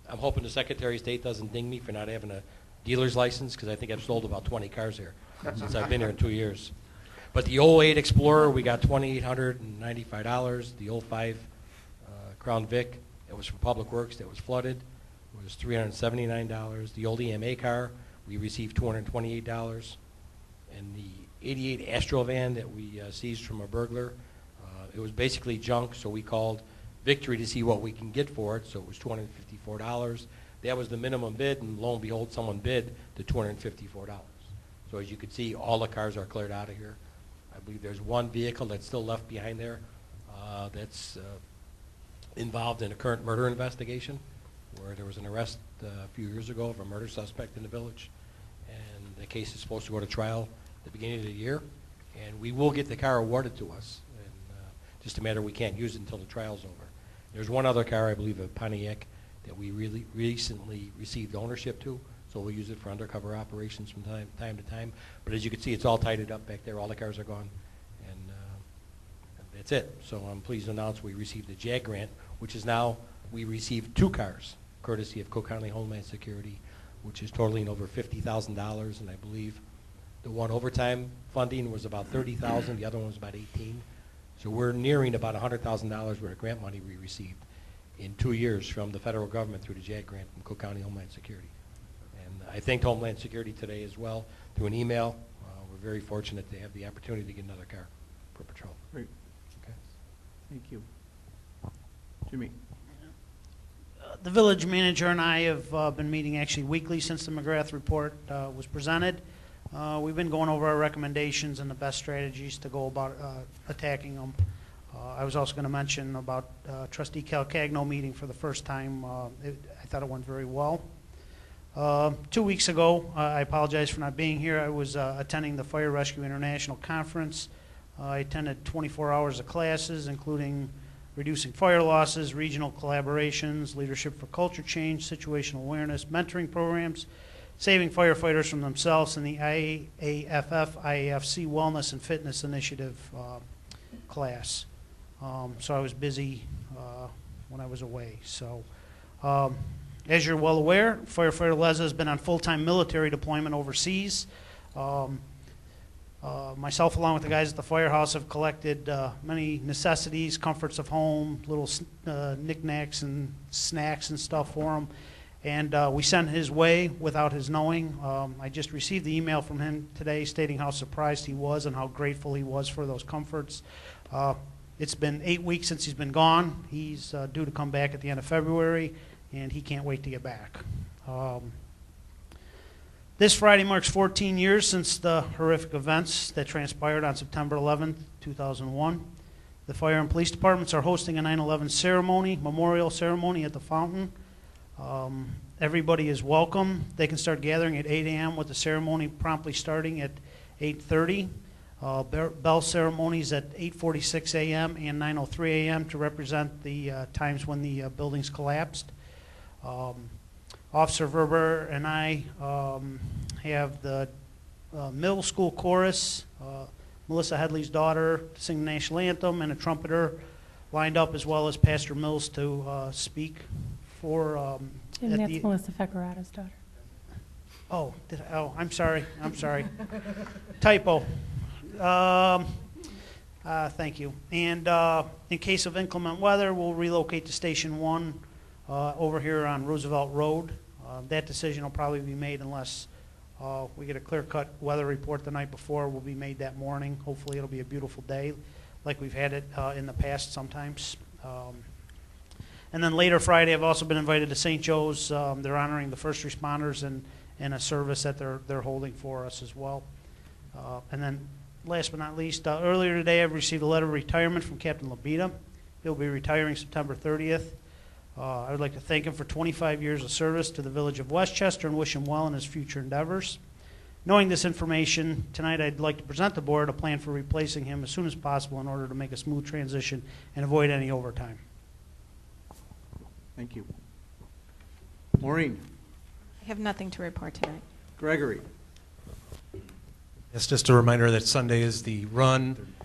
S14: I'm hoping the Secretary of State doesn't ding me for not having a dealer's license, because I think I've sold about 20 cars here since I've been here in 2 years. But the 08 Explorer, we got $2,895. The 05 Crown Vic, it was from Public Works, that was flooded, was $379. The old EMA car, we received $228. And the 88 Astro van that we seized from a burglar, it was basically junk, so we called Victory to see what we can get for it, so it was $254. That was the minimum bid, and lo and behold, someone bid to $254. So as you can see, all the cars are cleared out of here. I believe there's one vehicle that's still left behind there that's involved in a current murder investigation, where there was an arrest a few years ago of a murder suspect in the village, and the case is supposed to go to trial the beginning of the year, and we will get the car awarded to us. And just a matter we can't use it until the trial's over. There's one other car, I believe, a Pontiac, that we really recently received ownership to, so we'll use it for undercover operations from time to time. But as you can see, it's all tidied up back there. All the cars are gone, and that's it. So I'm pleased to announce we received the JAG grant, which is now we received 2 cars, courtesy of Cook County Homeland Security, which is totaling over $50,000, and I believe the one overtime funding was about $30,000, the other one was about $18,000. So we're nearing about $100,000 worth of grant money we received in 2 years from the federal government through the JAG grant from Cook County Homeland Security. And I thanked Homeland Security today as well through an email. We're very fortunate to have the opportunity to get another car for patrol.
S1: Great.
S14: Okay.
S1: Thank you. Jimmy.
S15: The village manager and I have been meeting actually weekly since the McGrath report was presented. We've been going over our recommendations and the best strategies to go about attacking them. I was also going to mention about Trustee Calcagno meeting for the first time. I thought it went very well. 2 weeks ago, I apologize for not being here. I was attending the Fire Rescue International Conference. I attended 24 hours of classes, including reducing fire losses, regional collaborations, leadership for culture change, situational awareness, mentoring programs, saving firefighters from themselves, and the IAFF-IAFC Wellness and Fitness Initiative class. So I was busy when I was away. So as you're well aware, firefighter Leza has been on full-time military deployment overseas. Myself, along with the guys at the firehouse, have collected many necessities, comforts of home, little knickknacks and snacks and stuff for him. And we sent his way without his knowing. I just received the email from him today stating how surprised he was and how grateful he was for those comforts. It's been 8 weeks since he's been gone. He's due to come back at the end of February, and he can't wait to get back. This Friday marks 14 years since the horrific events that transpired on September 11th, 2001. The fire and police departments are hosting a 9/11 ceremony, memorial ceremony at the fountain. Everybody is welcome. They can start gathering at 8 a.m. with the ceremony promptly starting at 8:30. Bell ceremonies at 8:46 a.m. and 9:03 a.m. to represent the times when the buildings collapsed. Officer Verber and I have the middle school chorus, Melissa Headley's daughter to sing the national anthem, and a trumpeter lined up, as well as Pastor Mills to speak for.
S4: And that's Melissa Feckerato's daughter.
S15: Oh, I'm sorry. Typo. Thank you. And in case of inclement weather, we'll relocate to Station 1 over here on Roosevelt Road. That decision will probably be made unless we get a clear-cut weather report the night before. Will be made that morning. Hopefully it'll be a beautiful day like we've had it in the past sometimes. And then later Friday, I've also been invited to St. Joe's. They're honoring the first responders and a service that they're holding for us as well. And then last but not least, earlier today I've received a letter of retirement from Captain Labita. He'll be retiring September 30th. I would like to thank him for 25 years of service to the village of Westchester and wish him well in his future endeavors. Knowing this information, tonight I'd like to present the board a plan for replacing him as soon as possible in order to make a smooth transition and avoid any overtime.
S1: Thank you. Maureen.
S16: I have nothing to report tonight.
S1: Gregory.
S17: It's just a reminder that Sunday is the run,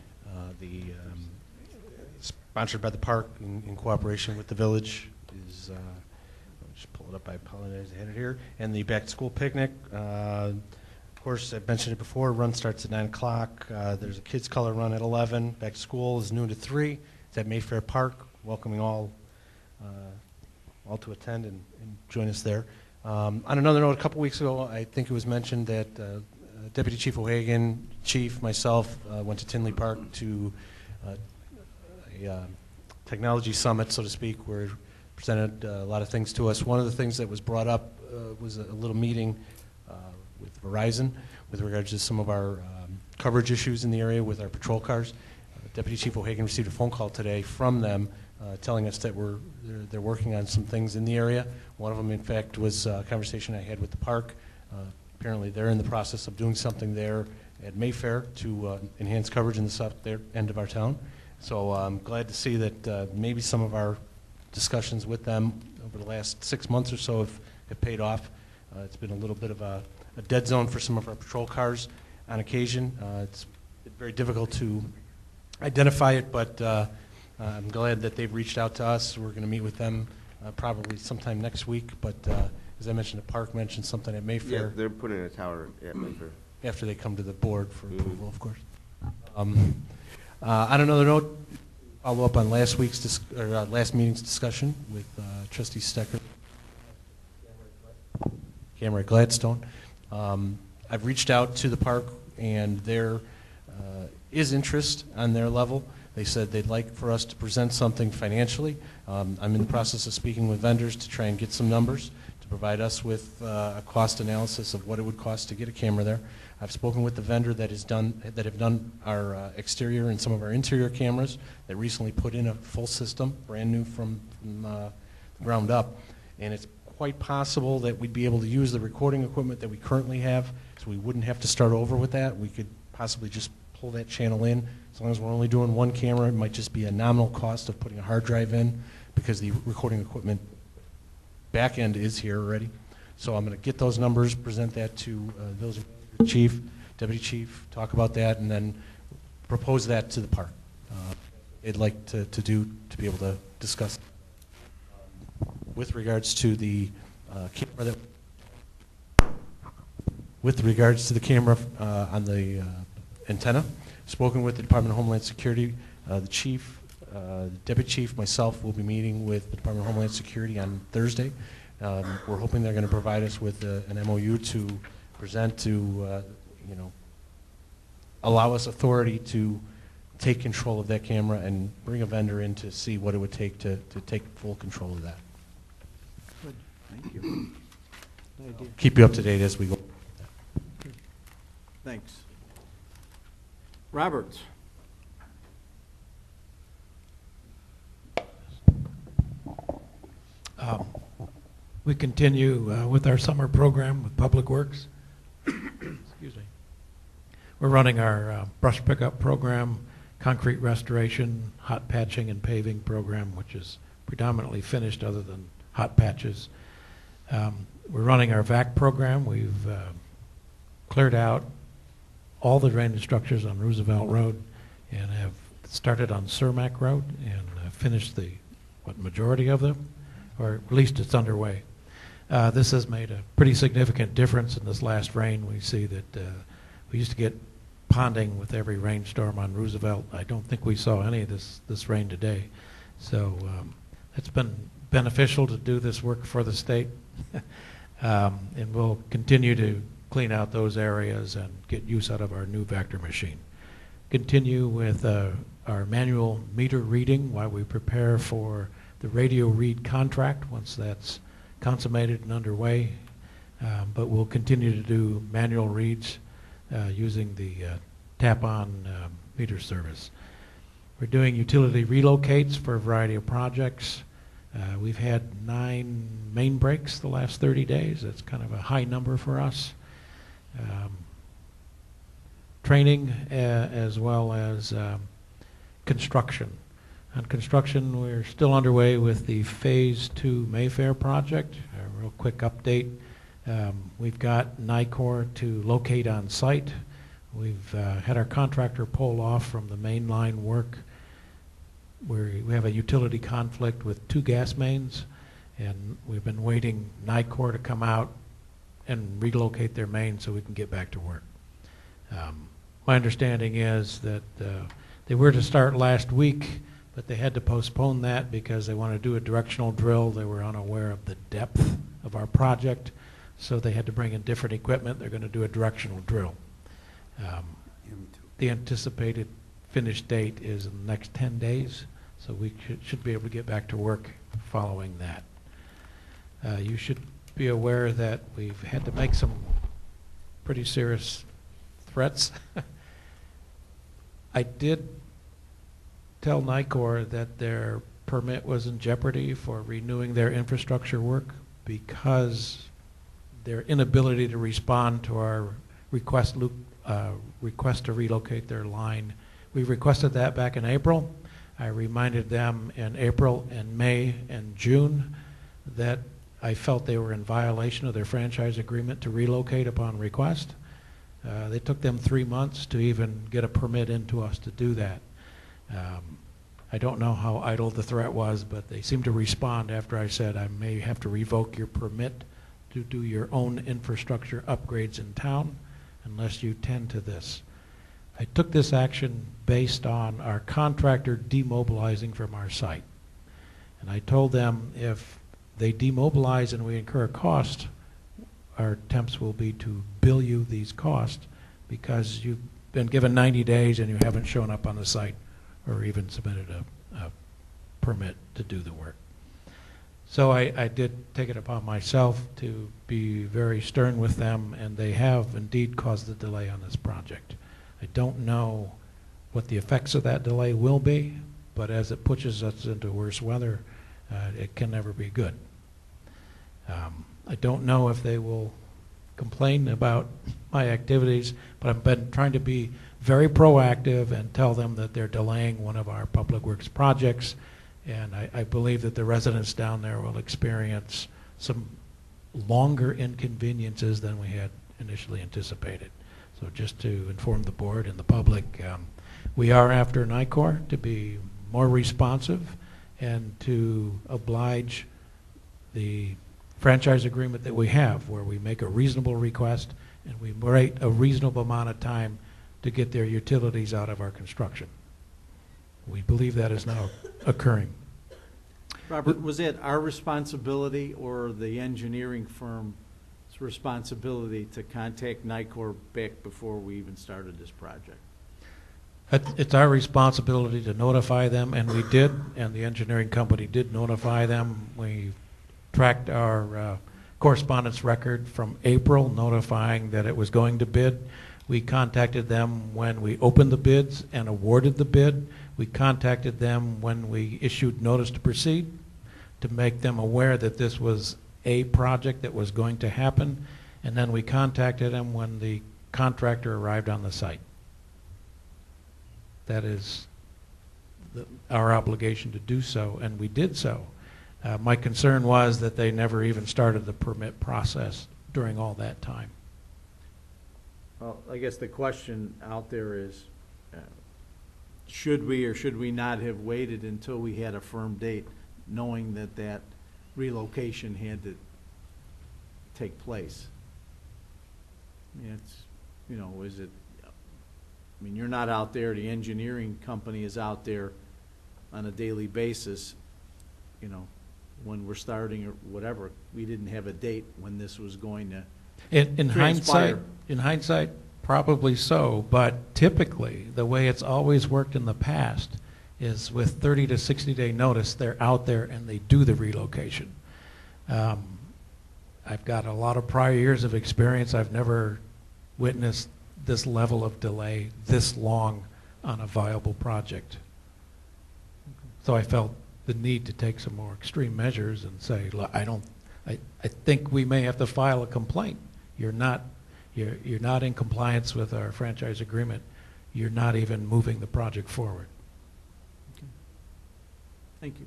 S17: sponsored by the park in cooperation with the village. I'll just pull it up. I apologize, I had it here. And the back-to-school picnic. Of course, I've mentioned it before. Run starts at 9 o'clock. There's a kids' color run at 11. Back to school is noon to 3. It's at Mayfair Park. Welcoming all to attend and join us there. On another note, a couple weeks ago, I think it was mentioned that Deputy Chief O'Hagan, Chief, myself, went to Tinley Park to a technology summit, so to speak, where it presented a lot of things to us. One of the things that was brought up was a little meeting with Verizon with regards to some of our coverage issues in the area with our patrol cars. Deputy Chief O'Hagan received a phone call today from them telling us that they're working on some things in the area. One of them, in fact, was a conversation I had with the park. Apparently they're in the process of doing something there at Mayfair to enhance coverage in the south end of our town. So I'm glad to see that maybe some of our discussions with them over the last 6 months or so have paid off. It's been a little bit of a dead zone for some of our patrol cars on occasion. It's very difficult to identify it, but I'm glad that they've reached out to us. We're going to meet with them probably sometime next week, but as I mentioned, the park mentioned something at Mayfair.
S3: Yeah, they're putting a tower at Mayfair.
S17: After they come to the board for approval, of course. On another note, follow up on last meeting's discussion with Trustee Stecker, Cameron Gladstone. I've reached out to the park, and there is interest on their level. They said they'd like for us to present something financially. I'm in the process of speaking with vendors to try and get some numbers to provide us with a cost analysis of what it would cost to get a camera there. I've spoken with the vendor that have done our exterior and some of our interior cameras that recently put in a full system, brand new from the ground up. And it's quite possible that we'd be able to use the recording equipment that we currently have, so we wouldn't have to start over with that. We could possibly just pull that channel in. As long as we're only doing one camera, it might just be a nominal cost of putting a hard drive in, because the recording equipment back end is here already. So I'm going to get those numbers, present that to those chief, deputy chief, talk about that, and then propose that to the park. They'd like to be able to discuss with regards to the camera on the antenna. Spoken with the Department of Homeland Security. The chief, deputy chief, myself will be meeting with the Department of Homeland Security on Thursday. We're hoping they're going to provide us with an MOU to present to, allow us authority to take control of that camera and bring a vendor in to see what it would take to take full control of that.
S1: Good, thank you.
S17: Keep you up to date as we go.
S1: Good. Thanks. Robert.
S18: We continue with our summer program with Public Works. Excuse me. We're running our brush pickup program, concrete restoration, hot patching and paving program, which is predominantly finished other than hot patches. We're running our VAC program. We've cleared out all the drainage structures on Roosevelt Road and have started on Cermak Road and finished the majority of them, or at least it's underway. This has made a pretty significant difference in this last rain. We see that we used to get ponding with every rainstorm on Roosevelt. I don't think we saw any of this rain today. So it's been beneficial to do this work for the state. And we'll continue to clean out those areas and get use out of our new Vector machine. Continue with our manual meter reading while we prepare for the radio read contract once that's consummated and underway. But we'll continue to do manual reads using the tap-on meter service. We're doing utility relocates for a variety of projects. We've had 9 main breaks the last 30 days. That's kind of a high number for us. Training as well as construction. On construction, we're still underway with the Phase 2 Mayfair project. A real quick update. We've got NICOR to locate on site. We've had our contractor pull off from the main line work. We have a utility conflict with 2 gas mains, and we've been waiting NICOR to come out and relocate their main so we can get back to work. My understanding is that they were to start last week, but they had to postpone that because they want to do a directional drill. They were unaware of the depth of our project, so they had to bring in different equipment. They're going to do a directional drill. The anticipated finish date is in the next 10 days, so we should be able to get back to work following that. You should be aware that we've had to make some pretty serious threats. I did tell NICOR that their permit was in jeopardy for renewing their infrastructure work because their inability to respond to our request to relocate their line. We requested that back in April. I reminded them in April and May and June that I felt they were in violation of their franchise agreement to relocate upon request. They took them 3 months to even get a permit into us to do that. I don't know how idle the threat was, but they seemed to respond after I said I may have to revoke your permit to do your own infrastructure upgrades in town unless you tend to this. I took this action based on our contractor demobilizing from our site. And I told them if they demobilize and we incur a cost, our attempts will be to bill you these costs because you've been given 90 days and you haven't shown up on the site or even submitted a permit to do the work. So I did take it upon myself to be very stern with them, and they have indeed caused the delay on this project. I don't know what the effects of that delay will be, but as it pushes us into worse weather, it can never be good. I don't know if they will complain about my activities, but I've been trying to be very proactive and tell them that they're delaying one of our public works projects, and I believe that the residents down there will experience some longer inconveniences than we had initially anticipated. So just to inform the board and the public, we are after NICOR to be more responsive and to oblige the franchise agreement that we have, where we make a reasonable request and we wait a reasonable amount of time to get their utilities out of our construction. We believe that is now occurring.
S1: Robert, was it our responsibility or the engineering firm's responsibility to contact NICOR back before we even started this project?
S18: It's our responsibility to notify them, and we did, and the engineering company did notify them. We tracked our correspondence record from April notifying that it was going to bid. We contacted them when we opened the bids and awarded the bid. We contacted them when we issued notice to proceed to make them aware that this was a project that was going to happen. And then we contacted them when the contractor arrived on the site. That is our obligation to do so, and we did so. My concern was that they never even started the permit process during all that time.
S1: Well, I guess the question out there is, should we or should we not have waited until we had a firm date, knowing that that relocation had to take place? I mean, it's, you know, is it, I mean, you're not out there, the engineering company is out there on a daily basis, you know, when we're starting or whatever. We didn't have a date when this was going to
S18: In hindsight, probably so, but typically, the way it's always worked in the past is with 30 to 60-day notice, they're out there and they do the relocation. I've got a lot of prior years of experience. I've never witnessed this level of delay this long on a viable project. So I felt the need to take some more extreme measures and say, look, I think we may have to file a complaint. You're not in compliance with our franchise agreement. You're not even moving the project forward.
S1: Okay. Thank you.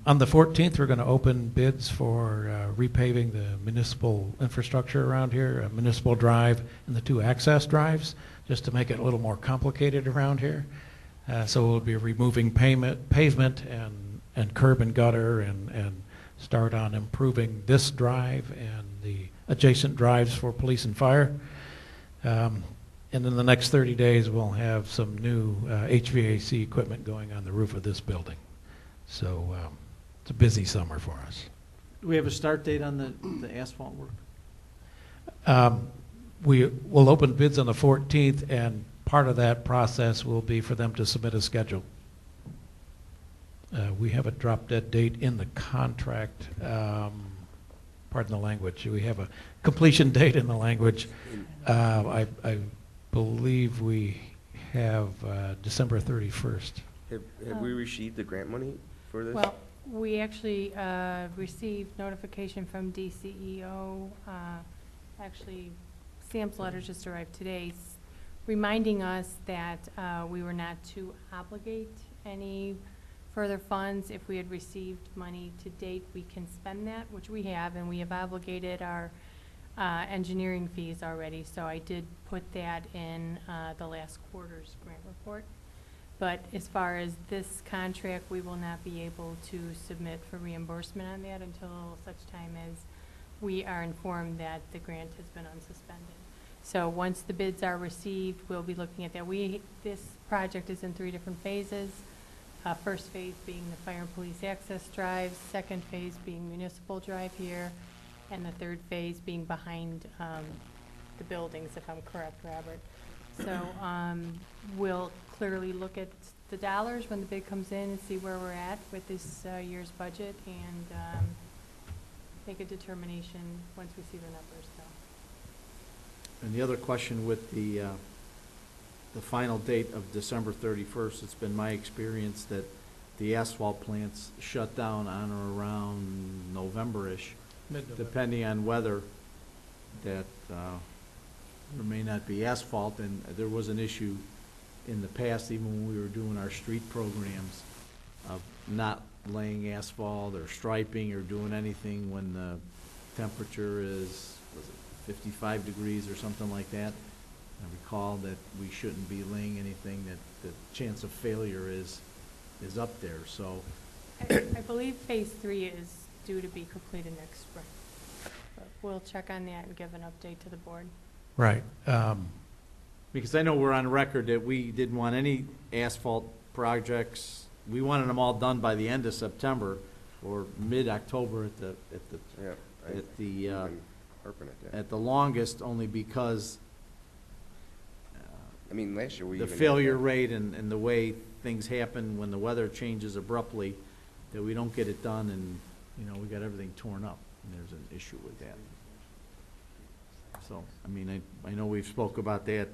S18: On the 14th, we're going to open bids for repaving the municipal infrastructure around here, a municipal drive and the 2 access drives, just to make it a little more complicated around here. So we'll be removing pavement and curb and gutter and start on improving this drive and the adjacent drives for police and fire. And in the next 30 days, we'll have some new HVAC equipment going on the roof of this building. So it's a busy summer for us.
S1: Do we have a start date on the asphalt work?
S18: We will open bids on the 14th, and part of that process will be for them to submit a schedule. We have a drop-dead date in the contract. Pardon the language. We have a completion date in the language. I believe we have December 31st.
S3: Have we received the grant money for this?
S4: Well, we actually received notification from DCEO actually, Sam's letter just arrived today, reminding us that we were not to obligate any further funds. If we had received money to date, we can spend that, which we have, and we have obligated our engineering fees already. So I did put that in the last quarter's grant report. But as far as this contract, we will not be able to submit for reimbursement on that until such time as we are informed that the grant has been unsuspended. So once the bids are received, we'll be looking at that. This project is in 3 different phases. First phase being the fire and police access drives, second phase being municipal drive here, and the third phase being behind the buildings, if I'm correct, Robert. So we'll clearly look at the dollars when the bid comes in and see where we're at with this year's budget, and make a determination once we see the numbers. So.
S1: And the other question with the final date of December 31st, it's been my experience that the asphalt plants shut down on or around November-ish, depending on weather, that there may not be asphalt. And there was an issue in the past, even when we were doing our street programs, of not laying asphalt or striping or doing anything when the temperature is, was it 55 degrees or something like that. I recall that we shouldn't be laying anything that the chance of failure is up there. So
S4: I believe phase 3 is due to be completed next spring. But we'll check on that and give an update to the board.
S18: Right.
S1: Because I know we're on record that we didn't want any asphalt projects. We wanted them all done by the end of September or mid-October at the longest, only because
S3: I mean, last year we
S1: the
S3: even
S1: failure
S3: had that.
S1: rate and the way things happen when the weather changes abruptly, that we don't get it done, and we got everything torn up, and there's an issue with that. So I mean, I know we've spoke about that,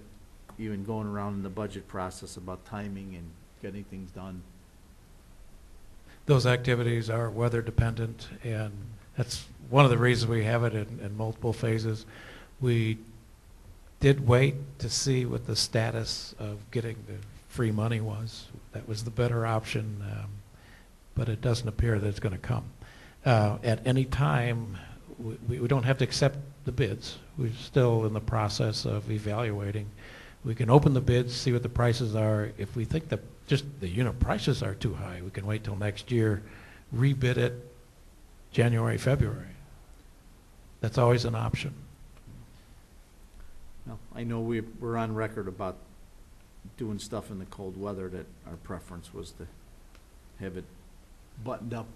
S1: even going around in the budget process, about timing and getting things done.
S18: Those activities are weather dependent, and that's one of the reasons we have it in multiple phases. We did wait to see what the status of getting the free money was. That was the better option, but it doesn't appear that it's going to come. At any time, we don't have to accept the bids. We're still in the process of evaluating. We can open the bids, see what the prices are. If we think that just the unit prices are too high, we can wait till next year, rebid it January, February. That's always an option.
S1: Well, I know we're on record about doing stuff in the cold weather, that our preference was to have it buttoned up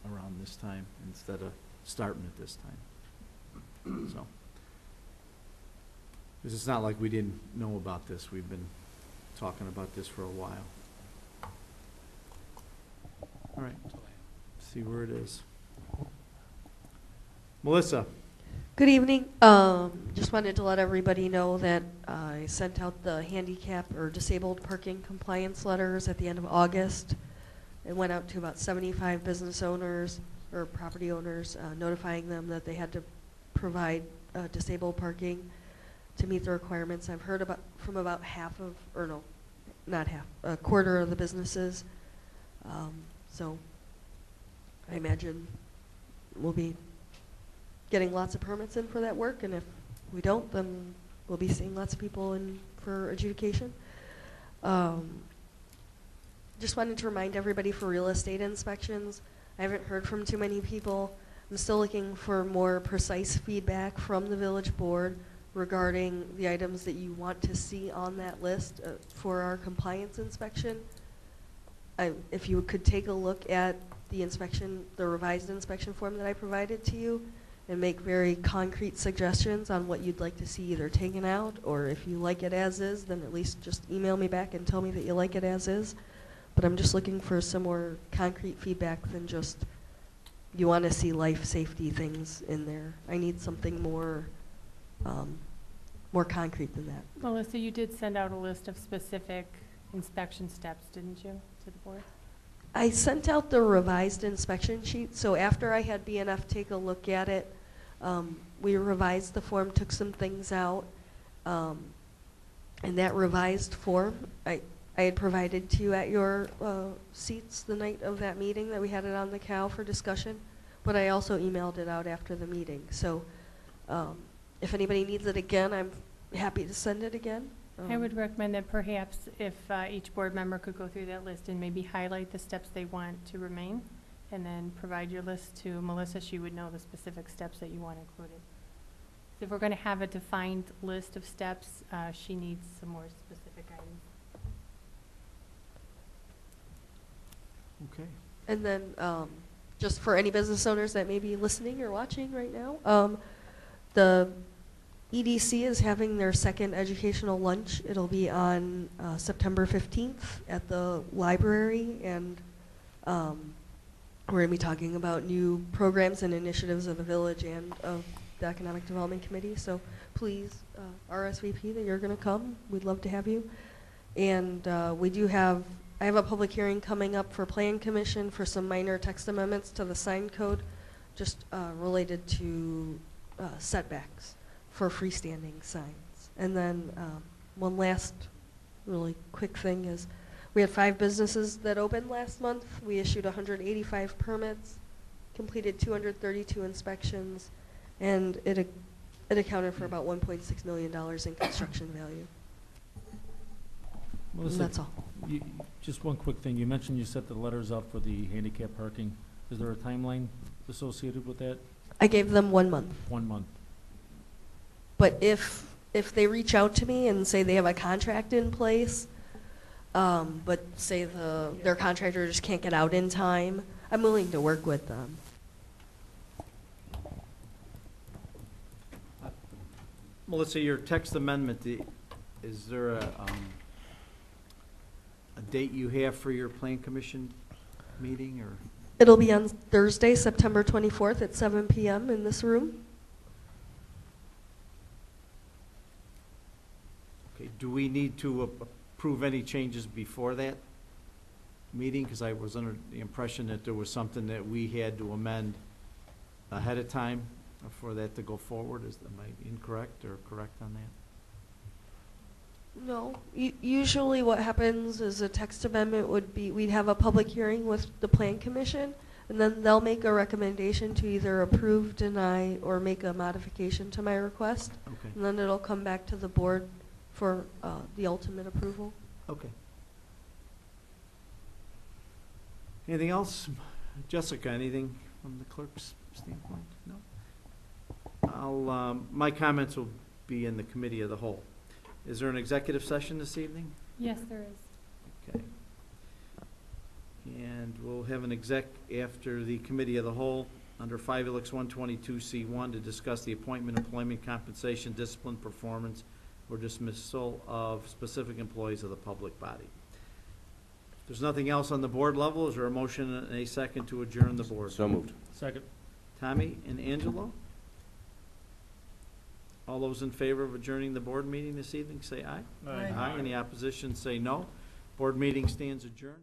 S1: around this time instead of starting at this time. So, because it's not like we didn't know about this. We've been talking about this for a while. All right, see where it is. Melissa.
S19: Good evening. Just wanted to let everybody know that I sent out the handicap or disabled parking compliance letters at the end of August. It went out to about 75 business owners or property owners, notifying them that they had to provide disabled parking to meet the requirements. I've heard from about half of, or no, not half, a quarter of the businesses. So I imagine we'll be getting lots of permits in for that work, and if we don't, then we'll be seeing lots of people in for adjudication. Just wanted to remind everybody for real estate inspections, I haven't heard from too many people. I'm still looking for more precise feedback from the village board regarding the items that you want to see on that list for our compliance inspection. If you could take a look at the revised inspection form that I provided to you, and make very concrete suggestions on what you'd like to see either taken out, or if you like it as is, then at least just email me back and tell me that you like it as is. But I'm just looking for some more concrete feedback than just, you want to see life safety things in there. I need something more concrete than that.
S4: Melissa, you did send out a list of specific inspection steps, didn't you, to the board?
S19: I sent out the revised inspection sheet, so after I had BNF take a look at it, We revised the form, took some things out, and that revised form, I had provided to you at your seats the night of that meeting that we had it on the cow for discussion, but I also emailed it out after the meeting. So if anybody needs it again, I'm happy to send it again.
S4: I would recommend that perhaps if each board member could go through that list and maybe highlight the steps they want to remain, and then provide your list to Melissa. She would know the specific steps that you want included. So if we're going to have a defined list of steps, she needs some more specific items.
S1: Okay.
S19: And then just for any business owners that may be listening or watching right now, the EDC is having their second educational lunch. It'll be on September 15th at the library, and we're going to be talking about new programs and initiatives of the village and of the Economic Development Committee. So please RSVP that you're going to come. We'd love to have you. And I have a public hearing coming up for Plan Commission for some minor text amendments to the sign code, just related to setbacks for freestanding signs. And then one last really quick thing is we had 5 businesses that opened last month. We issued 185 permits, completed 232 inspections, and it accounted for about $1.6 million in construction value.
S13: Melissa,
S19: And that's all.
S13: Just one quick thing. You mentioned you set the letters out for the handicap parking. Is there a timeline associated with that?
S19: I gave them 1 month.
S13: 1 month.
S19: But if they reach out to me and say they have a contract in place, but say their contractor just can't get out in time, I'm willing to work with them.
S1: Melissa, your text amendment, is there a date you have for your Plan Commission meeting, or?
S19: It'll be on Thursday, September 24th at 7 p.m. in this room.
S1: Okay, do we need to approve any changes before that meeting? Because I was under the impression that there was something that we had to amend ahead of time for that to go forward. Am I incorrect or correct on that?
S19: No. Usually what happens is a text amendment would be, we'd have a public hearing with the Plan Commission, and then they'll make a recommendation to either approve, deny, or make a modification to my request.
S1: Okay.
S19: And then it'll come back to the board for the ultimate approval.
S1: Okay. Anything else? Jessica, anything from the clerk's standpoint? No? My comments will be in the committee of the whole. Is there an executive session this evening?
S4: Yes, there is.
S1: Okay. And we'll have an exec after the committee of the whole under 5 Ilix 122C1 to discuss the appointment, employment, compensation, discipline, performance, or dismissal of specific employees of the public body. If there's nothing else on the board level, is there a motion and a second to adjourn the board?
S3: So moved.
S13: Second.
S1: Tommy and Angelo? All those in favor of adjourning the board meeting this evening, say aye.
S13: Aye.
S1: Aye. Any opposition, say no. Board meeting stands adjourned.